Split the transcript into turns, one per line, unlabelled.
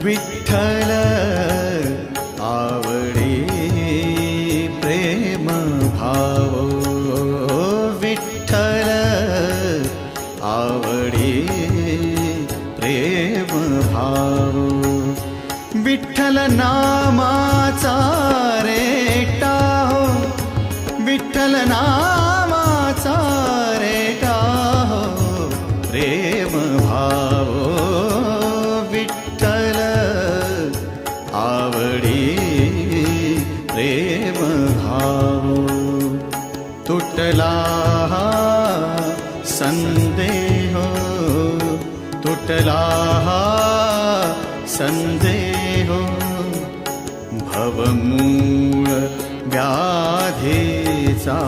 विठ्ठल आवडी प्रेम भाव, विठ्ठल आवडी प्रेम भाव, विठ्ठल नामाचा रेटा हो, विठ्ठल नामाचा रेटा हो प्रेम भाव, विठ्ठल आवडी प्रेम भाव. तुटला संदेह, तुटला संदेह, भवमूळ व्याधीचा